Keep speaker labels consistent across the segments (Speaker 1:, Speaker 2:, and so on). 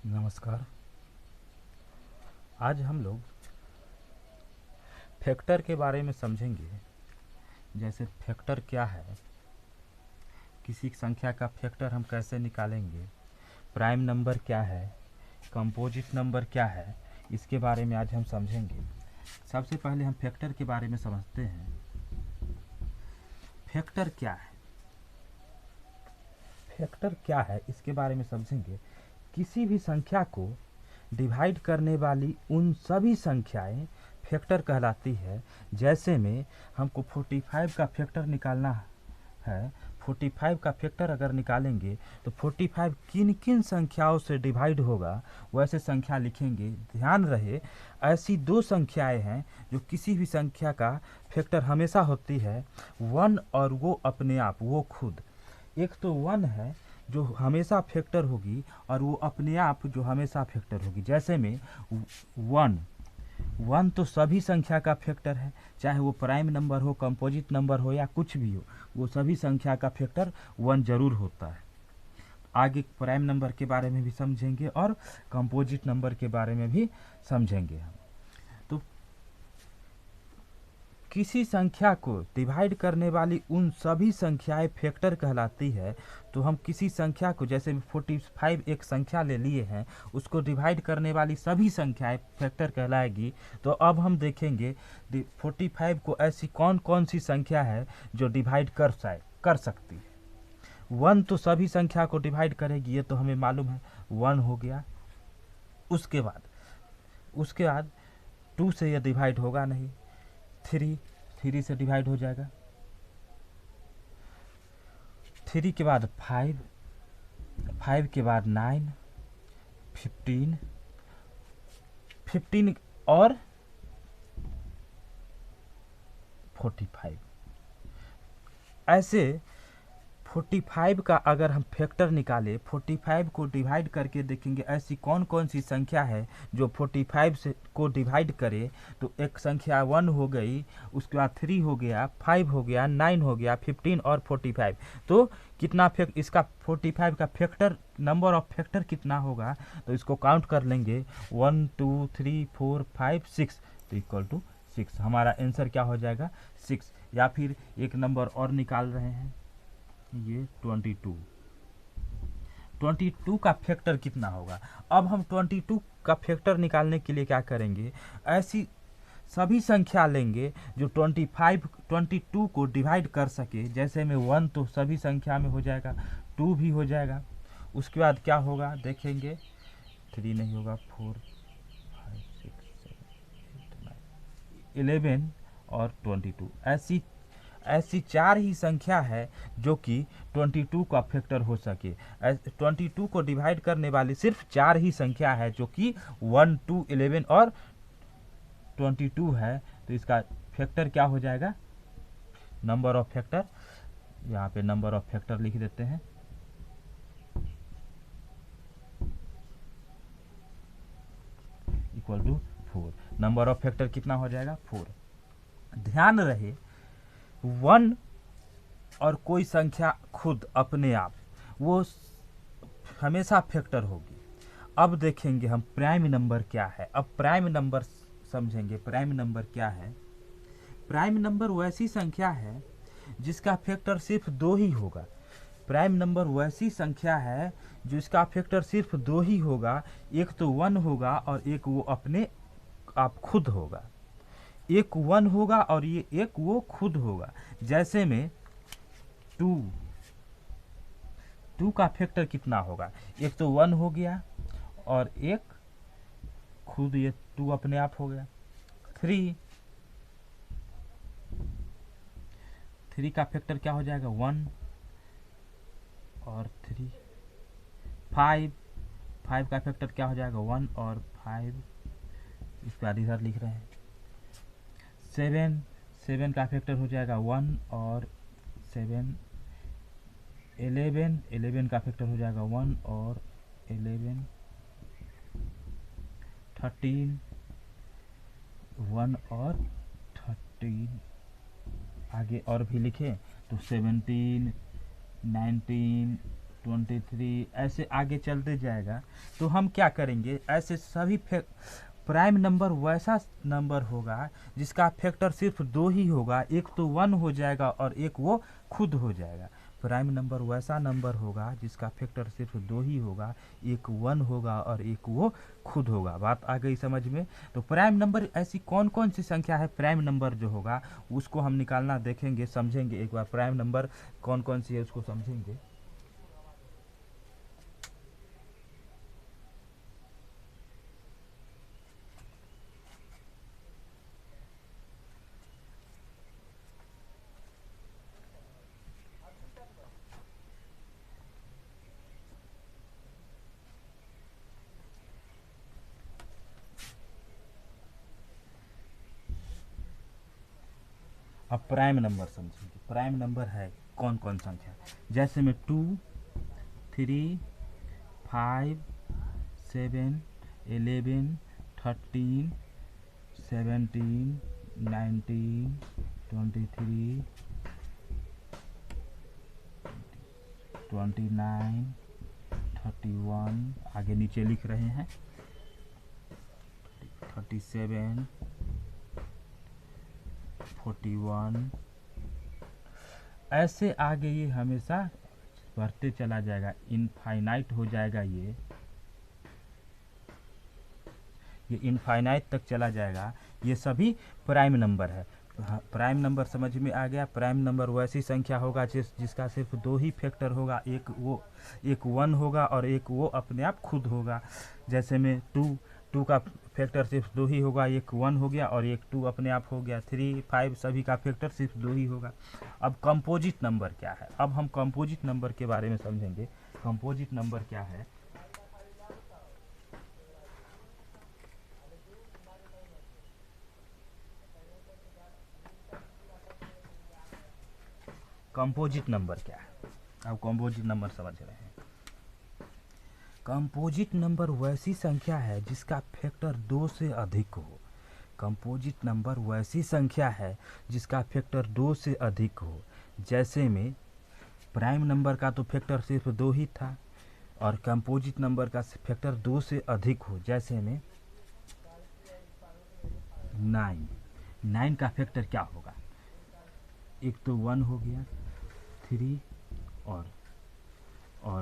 Speaker 1: नमस्कार। आज हम लोग फैक्टर के बारे में समझेंगे। जैसे फैक्टर क्या है, किसी संख्या का फैक्टर हम कैसे निकालेंगे, प्राइम नंबर क्या है, कंपोजिट नंबर क्या है, इसके बारे में आज हम समझेंगे। सबसे पहले हम फैक्टर के बारे में समझते हैं। फैक्टर क्या है? फैक्टर क्या है इसके बारे में समझेंगे। किसी भी संख्या को डिवाइड करने वाली उन सभी संख्याएं फैक्टर कहलाती है। जैसे में हमको 45 का फैक्टर निकालना है। 45 का फैक्टर अगर निकालेंगे तो 45 किन किन संख्याओं से डिवाइड होगा, वैसे संख्या लिखेंगे। ध्यान रहे, ऐसी दो संख्याएं हैं जो किसी भी संख्या का फैक्टर हमेशा होती है, वन और वो अपने आप, वो खुद। एक तो वन है जो हमेशा फैक्टर होगी, और वो अपने आप जो हमेशा फैक्टर होगी। जैसे में वन वन तो सभी संख्या का फैक्टर है, चाहे वो प्राइम नंबर हो, कंपोजिट नंबर हो या कुछ भी हो, वो सभी संख्या का फैक्टर वन जरूर होता है। आगे प्राइम नंबर के बारे में भी समझेंगे और कंपोजिट नंबर के बारे में भी समझेंगे हम। तो किसी संख्या को डिवाइड करने वाली उन सभी संख्याएं फैक्टर कहलाती है। तो हम किसी संख्या को, जैसे 45 एक संख्या ले लिए हैं, उसको डिवाइड करने वाली सभी संख्याएं फैक्टर कहलाएगी। तो अब हम देखेंगे 45 को ऐसी कौन कौन सी संख्या है जो डिवाइड कर सकती है। वन तो सभी संख्या को डिवाइड करेगी, ये तो हमें मालूम है, वन हो गया। उसके बाद टू से यह डिवाइड होगा नहीं। थ्री से डिवाइड हो जाएगा। थ्री के बाद फाइव, फाइव के बाद 9, 15, 15 और 45। ऐसे 45 का अगर हम फैक्टर निकालें, 45 को डिवाइड करके देखेंगे ऐसी कौन कौन सी संख्या है जो 45 से को डिवाइड करे। तो एक संख्या 1 हो गई, उसके बाद 3 हो गया, 5 हो गया, 9 हो गया, 15 और 45। तो कितना इसका 45 का फैक्टर, नंबर ऑफ फैक्टर कितना होगा, तो इसको काउंट कर लेंगे। 1 2 3 4 5 6, तो इक्वल टू 6। हमारा आंसर क्या हो जाएगा? 6। या फिर एक नंबर और निकाल रहे हैं, ये 22 का फैक्टर कितना होगा। अब हम 22 का फैक्टर निकालने के लिए क्या करेंगे, ऐसी सभी संख्या लेंगे जो 22 को डिवाइड कर सके। जैसे में 1 तो सभी संख्या में हो जाएगा, 2 भी हो जाएगा। उसके बाद क्या होगा देखेंगे, 3 नहीं होगा, 4 5 6 7 8 9 11 और 22। ऐसी चार ही संख्या है जो कि 22 का फैक्टर हो सके। 22 को डिवाइड करने वाली सिर्फ चार ही संख्या है जो कि 1 2 11 और 22 है। तो इसका फैक्टर क्या हो जाएगा, नंबर ऑफ फैक्टर, यहाँ पे नंबर ऑफ फैक्टर लिख देते हैं, equal to 4। Number of factor कितना हो जाएगा? 4। ध्यान रहे, 1 और कोई संख्या खुद अपने आप वो हमेशा फैक्टर होगी। अब देखेंगे हम प्राइम नंबर क्या है। अब प्राइम नंबर समझेंगे। प्राइम नंबर क्या है? प्राइम नंबर वैसी संख्या है जिसका फैक्टर सिर्फ 2 ही होगा। प्राइम नंबर वैसी संख्या है जो इसका फैक्टर सिर्फ 2 ही होगा। एक तो 1 होगा और एक वो अपने आप खुद होगा। एक 1 होगा और ये एक वो खुद होगा। जैसे में 2 का फैक्टर कितना होगा, एक तो 1 हो गया और एक खुद, ये 2 अपने आप हो गया। 3 का फैक्टर क्या हो जाएगा? 1 और 3। 5 का फैक्टर क्या हो जाएगा? 1 और 5। इसके बाद इधर लिख रहे हैं। 7 का फैक्टर हो जाएगा 1 और 7। 11 का फैक्टर हो जाएगा 1 और 11। 13 1 और 13। आगे और भी लिखे तो 17 19 23, ऐसे आगे चलते जाएगा। तो हम क्या करेंगे, ऐसे सभी प्राइम नंबर वैसा नंबर होगा जिसका फैक्टर सिर्फ दो ही होगा, एक तो 1 हो जाएगा और एक वो खुद हो जाएगा। प्राइम नंबर वैसा नंबर होगा जिसका फैक्टर सिर्फ दो ही होगा, एक 1 होगा और एक वो खुद होगा। बात आ गई समझ में। तो प्राइम नंबर ऐसी कौन कौन सी संख्या है, प्राइम नंबर जो होगा उसको हम निकालना देखेंगे, समझेंगे। एक बार प्राइम नंबर कौन कौन सी है उसको समझेंगे। अब प्राइम नंबर समझेंगे। प्राइम नंबर है कौन कौन संख्या, जैसे में 2, 3, 5, 7, 11, 13, 17, 19, 23, 29, 31, आगे नीचे लिख रहे हैं 37, 41, ऐसे आगे ये हमेशा बढ़ते चला जाएगा, इनफाइनाइट हो जाएगा। ये इनफाइनाइट तक चला जाएगा। ये सभी प्राइम नंबर है। प्राइम नंबर समझ में आ गया। प्राइम नंबर वैसी संख्या होगा जिसका सिर्फ दो ही फैक्टर होगा, एक 1 होगा और एक वो अपने आप खुद होगा। जैसे में 2 का फैक्टर सिर्फ दो ही होगा, एक 1 हो गया और एक 2 अपने आप हो गया। 3, 5 सभी का फैक्टर सिर्फ दो ही होगा। अब कंपोजिट नंबर क्या है, अब हम कंपोजिट नंबर के बारे में समझेंगे। कंपोजिट नंबर क्या है। कंपोजिट नंबर क्या है, अब कंपोजिट नंबर समझ रहे हैं। कंपोजिट नंबर वैसी संख्या है जिसका फैक्टर 2 से अधिक हो। कंपोजिट नंबर वैसी संख्या है जिसका फैक्टर 2 से अधिक हो। जैसे में प्राइम नंबर का तो फैक्टर सिर्फ 2 ही था और कंपोजिट नंबर का फैक्टर 2 से अधिक हो। जैसे में 9 का फैक्टर क्या होगा, एक तो 1 हो गया, 3 और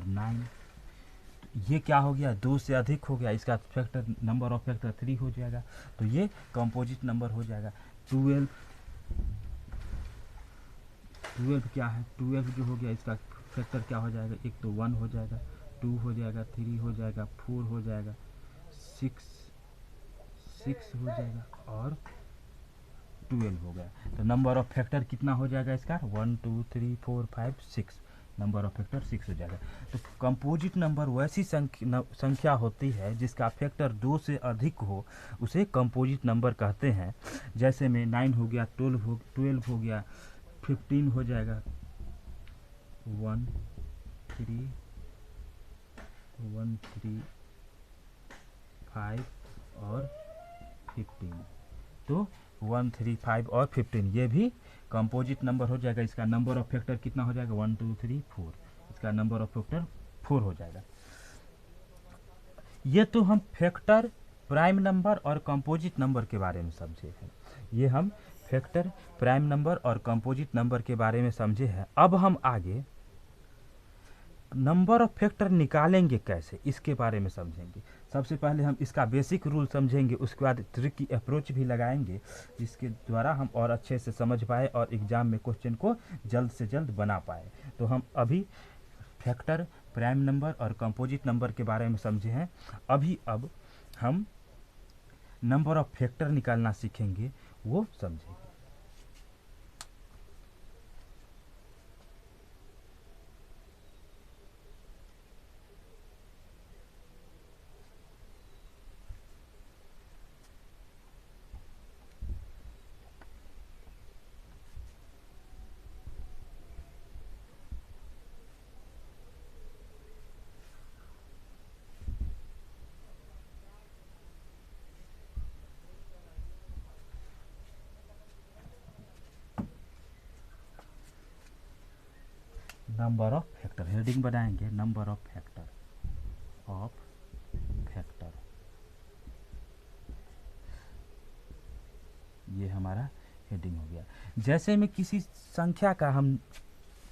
Speaker 1: 9, ये क्या हो गया, 2 से अधिक हो गया, इसका फैक्टर नंबर ऑफ फैक्टर 3 हो जाएगा। तो ये कंपोजिट नंबर हो जाएगा। 12 क्या है, 12 जो हो गया इसका फैक्टर क्या हो जाएगा, एक तो 1 हो जाएगा, 2 हो जाएगा, 3 हो जाएगा, 4 हो जाएगा, 6 हो जाएगा और 12 हो गया। तो नंबर ऑफ फैक्टर कितना हो जाएगा इसका, 1 2 3 4 5 6, नंबर ऑफ फैक्टर 6 हो जाएगा। तो कंपोजिट नंबर वैसी संख्या होती है जिसका फैक्टर 2 से अधिक हो, उसे कंपोजिट नंबर कहते हैं। जैसे में 9 हो गया, 12 हो गया, 15 हो जाएगा, 1 3 5 और 15। तो 1 3 5 और 15 ये भी कंपोजिट नंबर हो जाएगा। इसका नंबर ऑफ फैक्टर कितना हो जाएगा, 1 2 3 4, इसका नंबर ऑफ फैक्टर 4 हो जाएगा। ये तो हम फैक्टर, प्राइम नंबर और कंपोजिट नंबर के बारे में समझे हैं। ये हम फैक्टर, प्राइम नंबर और कंपोजिट नंबर के बारे में समझे हैं। अब हम आगे नंबर ऑफ फैक्टर निकालेंगे कैसे, इसके बारे में समझेंगे। सबसे पहले हम इसका बेसिक रूल समझेंगे, उसके बाद ट्रिक की अप्रोच भी लगाएंगे, जिसके द्वारा हम और अच्छे से समझ पाए और एग्जाम में क्वेश्चन को जल्द से जल्द बना पाए। तो हम अभी फैक्टर, प्राइम नंबर और कंपोजिट नंबर के बारे में समझे हैं। अब हम नंबर ऑफ फैक्टर निकालना सीखेंगे, वो समझेंगे। नंबर ऑफ फैक्टर, हेडिंग बनाएंगे नंबर ऑफ फैक्टर, ये हमारा हेडिंग हो गया। जैसे में किसी संख्या का हम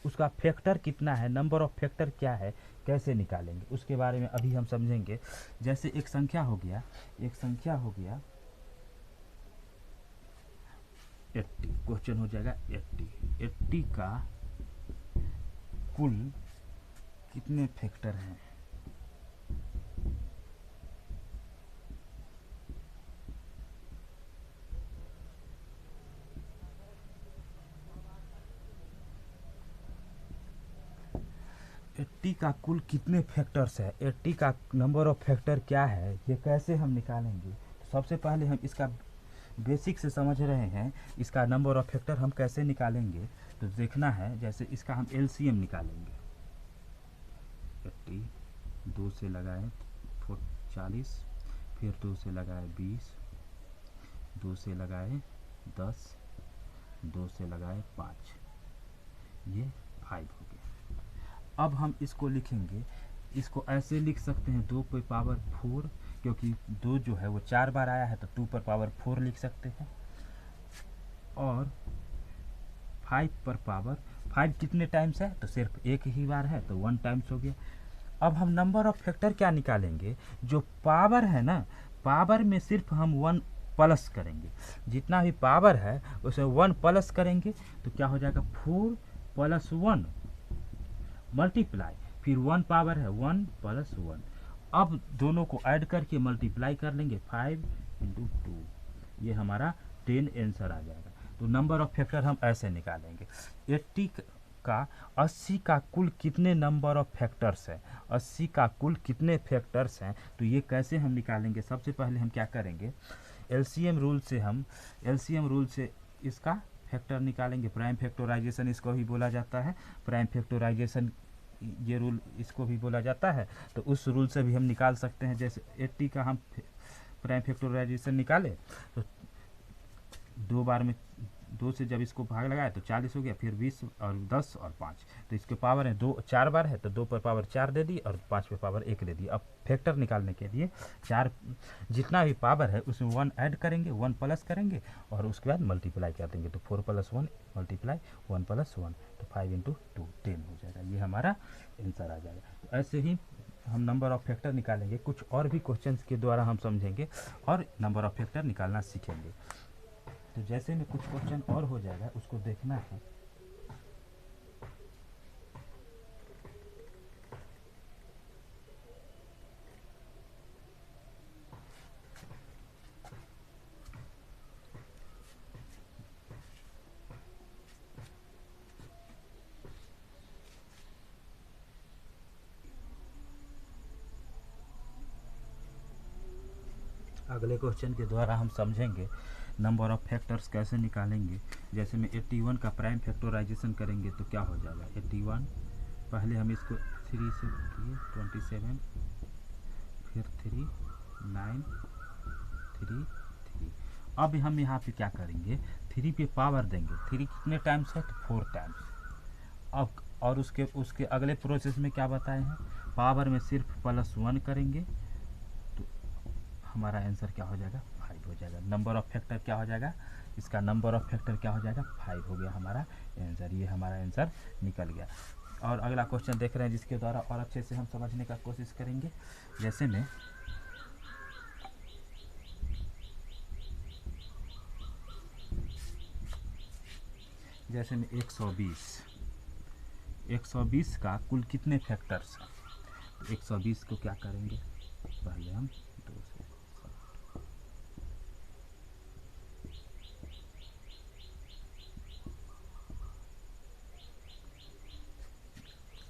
Speaker 1: उसका फैक्टर कितना है, नंबर ऑफ फैक्टर क्या है, कैसे निकालेंगे उसके बारे में अभी हम समझेंगे। जैसे एक संख्या हो गया 80, क्वेश्चन हो जाएगा 80 का कुल कितने फैक्टर हैं। एट्टी का कुल कितने फैक्टर्स है, 80 का नंबर ऑफ फैक्टर क्या है, ये कैसे हम निकालेंगे। तो सबसे पहले हम इसका बेसिक से समझ रहे हैं, इसका नंबर ऑफ फैक्टर हम कैसे निकालेंगे। तो देखना है, जैसे इसका हम एलसीएम निकालेंगे। 80 2 से लगाए 40, फिर 2 से लगाए 20, 2 से लगाए 10, 2 से लगाए 5, ये 5 हो गया। अब हम इसको लिखेंगे, इसको ऐसे लिख सकते हैं 2 पर पावर 4, क्योंकि 2 जो है वो 4 बार आया है तो 2 पर पावर 4 लिख सकते हैं। और 5 पर पावर 5 कितने टाइम्स है, तो सिर्फ एक ही बार है तो 1 टाइम्स हो गया। अब हम नंबर ऑफ फैक्टर क्या निकालेंगे, जो पावर है ना, पावर में सिर्फ हम 1 प्लस करेंगे, जितना भी पावर है उसे 1 प्लस करेंगे तो क्या हो जाएगा 4 + 1 मल्टीप्लाई, फिर 1 पावर है 1 + 1। अब दोनों को ऐड करके मल्टीप्लाई कर लेंगे 5 × 2, ये हमारा 10 आंसर आ जाएगा। तो नंबर ऑफ फैक्टर हम ऐसे निकालेंगे। 80 का कुल कितने नंबर ऑफ फैक्टर्स है, 80 का कुल कितने फैक्टर्स हैं, तो ये कैसे हम निकालेंगे। सबसे पहले हम क्या करेंगे, एलसीएम रूल से इसका फैक्टर निकालेंगे। प्राइम फैक्टराइजेशन इसको भी बोला जाता है, प्राइम फैक्टराइजेशन ये रूल इसको भी बोला जाता है। तो उस रूल से भी हम निकाल सकते हैं। जैसे 80 का हम प्राइम फैक्टराइजेशन निकाले तो 2 बार में 2 से जब इसको भाग लगाया तो 40 हो गया, फिर 20 और 10 और 5, तो इसके पावर है 2, 4 बार है तो 2 पर पावर 4 दे दी और 5 पर पावर 1 दे दी। अब फैक्टर निकालने के लिए 4 जितना भी पावर है उसमें 1 ऐड करेंगे, 1 प्लस करेंगे और उसके बाद मल्टीप्लाई कर देंगे। तो 4 + 1 मल्टीप्लाई 1 + 1, तो 5 × 2 10 हो जाएगा, ये हमारा आंसर आ जाएगा। तो ऐसे ही हम नंबर ऑफ फैक्टर निकालेंगे। कुछ और भी क्वेश्चंस के द्वारा हम समझेंगे और नंबर ऑफ फैक्टर निकालना सीखेंगे। तो जैसे में कुछ क्वेश्चन और हो जाएगा उसको देखना है। अगले क्वेश्चन के द्वारा हम समझेंगे नंबर ऑफ फैक्टर्स कैसे निकालेंगे। जैसे में 81 का प्राइम फैक्टराइजेशन करेंगे तो क्या हो जाएगा 81, पहले हम इसको 3 से किए 27, फिर 3 9 3 3। अब हम यहाँ पे क्या करेंगे, 3 पे पावर देंगे। 3 कितने टाइम्स है, तो 4 टाइम्स। अब और उसके अगले प्रोसेस में क्या बताए हैं, पावर में सिर्फ +1 करेंगे तो हमारा आंसर क्या हो जाएगा 5 हो जाएगा। नंबर ऑफ फैक्टर क्या हो जाएगा, इसका नंबर ऑफ फैक्टर क्या हो जाएगा 5 हो गया हमारा आंसर। ये हमारा आंसर निकल गया। और अगला क्वेश्चन देख रहे हैं जिसके द्वारा और अच्छे से हम समझने का कोशिश करेंगे। जैसे में जैसे में 120 का कुल कितने फैक्टर्स हैं। तो 120 को क्या करेंगे, पहले हम 2 से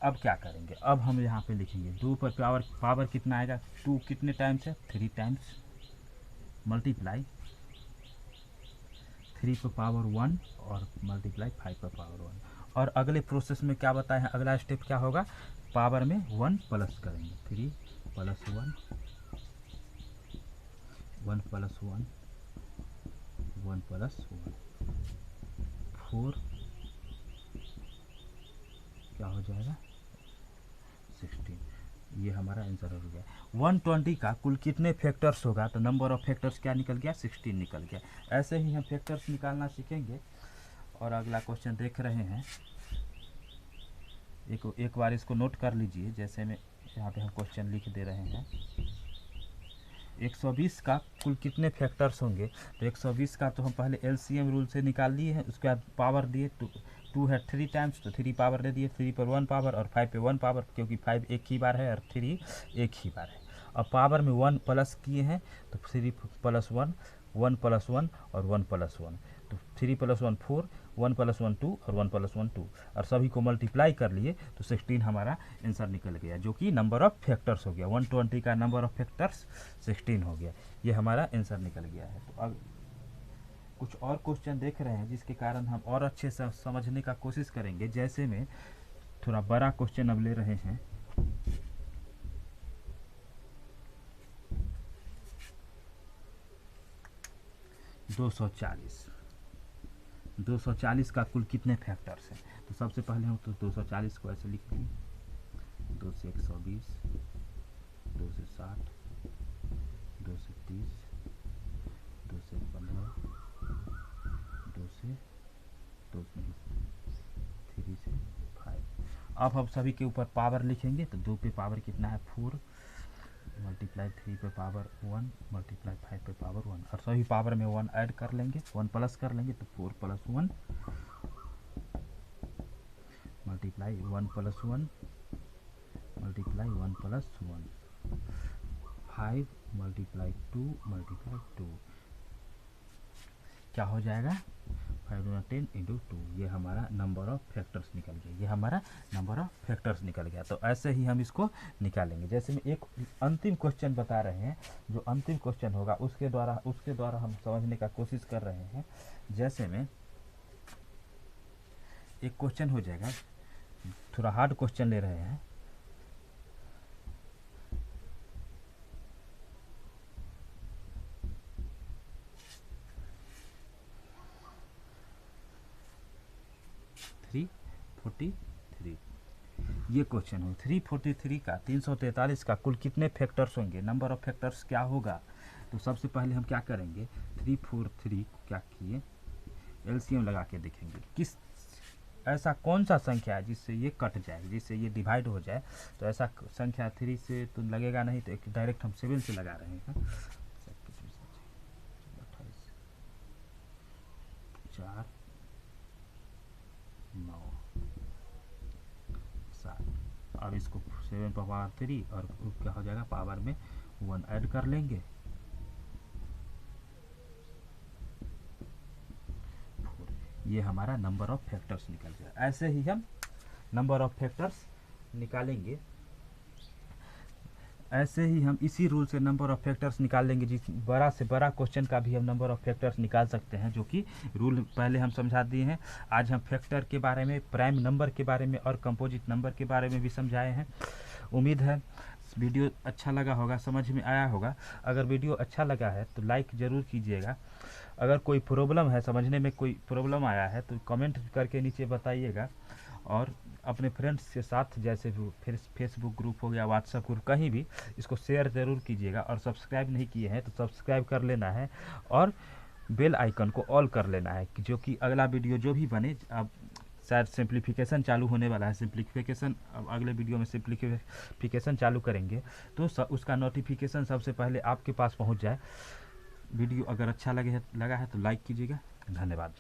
Speaker 1: अब क्या करेंगे, अब हम यहाँ पे लिखेंगे 2 पर पावर कितना आएगा, 2 कितने टाइम्स है 3 टाइम्स, मल्टीप्लाई 3 पर पावर 1 और मल्टीप्लाई 5 पर पावर 1। और अगले प्रोसेस में क्या बताए हैं, अगला स्टेप क्या होगा, पावर में 1 प्लस करेंगे। 3 + 1 1 + 1 1 + 1 4 क्या हो जाएगा 16। ये हमारा आंसर हो गया। 120 का कुल कितने फैक्टर्स होगा, तो नंबर ऑफ फैक्टर्स क्या निकल गया 16 निकल गया। ऐसे ही हम फैक्टर्स निकालना सीखेंगे। और अगला क्वेश्चन देख रहे हैं, एक बार इसको नोट कर लीजिए। जैसे में यहाँ पे हम क्वेश्चन लिख दे रहे हैं, 120 का कुल कितने फैक्टर्स होंगे। तो 120 का तो हम पहले एलसीएम रूल से निकाल लिए हैं, उसके बाद पावर दिए, टू है 3 टाइम्स तो 3 पावर दे दिए, 3 पर 1 पावर और 5 पे 1 पावर, क्योंकि 5 एक ही बार है और 3 एक ही बार है। अब पावर में 1 प्लस किए हैं तो 3 प्लस 1, 1 प्लस 1 और 1 प्लस 1, तो 3 प्लस 1 4, 1 प्लस 1 2 और 1 प्लस 1 2, और सभी को मल्टीप्लाई कर लिए तो 16 हमारा आंसर निकल गया, जो कि नंबर ऑफ फैक्टर्स हो गया। 120 का नंबर ऑफ फैक्टर्स 16 हो गया, ये हमारा आंसर निकल गया है। तो अब कुछ और क्वेश्चन देख रहे हैं जिसके कारण हम और अच्छे से समझने का कोशिश करेंगे। जैसे में थोड़ा बड़ा क्वेश्चन अब ले रहे हैं, 240 का कुल कितने फैक्टर्स हैं। तो सबसे पहले हम तो 240 को ऐसे लिख दिए, 2 से 120, 2 से 60, 2 से 30, 2 से 15, 2 से 3 से 5। अब हम सभी के ऊपर पावर लिखेंगे, तो 2 पे पावर कितना है 4, मल्टीप्लाई 3 पे पावर 1, मल्टीप्लाई 5 पे पावर 1, और सभी पावर में 1 ऐड कर लेंगे, 1 प्लस कर लेंगे, तो 4 plus 1 multiply 1 plus 1 multiply 1 plus 1, 5 multiply 2 multiply 2, क्या हो जाएगा 5 गुना 10 इंटू 2। ये हमारा नंबर ऑफ फैक्टर्स निकल गया, ये हमारा नंबर ऑफ फैक्टर्स निकल गया। तो ऐसे ही हम इसको निकालेंगे। जैसे में एक अंतिम क्वेश्चन बता रहे हैं, जो अंतिम क्वेश्चन होगा उसके द्वारा हम समझने का कोशिश कर रहे हैं। जैसे में एक क्वेश्चन हो जाएगा, थोड़ा हार्ड क्वेश्चन ले रहे हैं, ये क्वेश्चन हो 343 का 343 का कुल कितने फैक्टर्स होंगे, नंबर ऑफ फैक्टर्स क्या होगा। तो सबसे पहले हम क्या करेंगे, 343 को क्या किए एलसीएम लगा के देखेंगे, किस ऐसा कौन सा संख्या है जिससे ये कट जाए, जिससे ये डिवाइड हो जाए। तो ऐसा संख्या 3 से तो लगेगा नहीं, तो एक डायरेक्ट हम 7 से लगा रहे हैं। 4 9 7, अब इसको 7 पर पावर 3 और क्या हो जाएगा पावर में 1 ऐड कर लेंगे, 4। ये हमारा नंबर ऑफ फैक्टर्स निकल गया। ऐसे ही हम नंबर ऑफ फैक्टर्स निकालेंगे, ऐसे ही हम इसी रूल से नंबर ऑफ फैक्टर्स निकाल लेंगे। जिस बड़ा से बड़ा क्वेश्चन का भी हम नंबर ऑफ फैक्टर्स निकाल सकते हैं, जो कि रूल पहले हम समझा दिए हैं। आज हम फैक्टर के बारे में, प्राइम नंबर के बारे में और कंपोजिट नंबर के बारे में भी समझाए हैं। उम्मीद है वीडियो अच्छा लगा होगा, समझ में आया होगा। अगर वीडियो अच्छा लगा है तो लाइक ज़रूर कीजिएगा। अगर कोई प्रॉब्लम है, समझने में कोई प्रॉब्लम आया है तो कमेंट करके नीचे बताइएगा। और अपने फ्रेंड्स के साथ, जैसे फेसबुक ग्रुप हो गया, व्हाट्सएप ग्रुप, कहीं भी इसको शेयर ज़रूर कीजिएगा। और सब्सक्राइब नहीं किए हैं तो सब्सक्राइब कर लेना है और बेल आइकन को ऑल कर लेना है, जो कि अगला वीडियो जो भी बने, अब शायद सिंप्लीफिकेशन चालू होने वाला है, सिंप्लीफिकेशन अब अगले वीडियो में सिंप्लीफिकेशन चालू करेंगे, तो उसका नोटिफिकेशन सबसे पहले आपके पास पहुंच जाए। वीडियो अगर अच्छा लगा है तो लाइक कीजिएगा। धन्यवाद।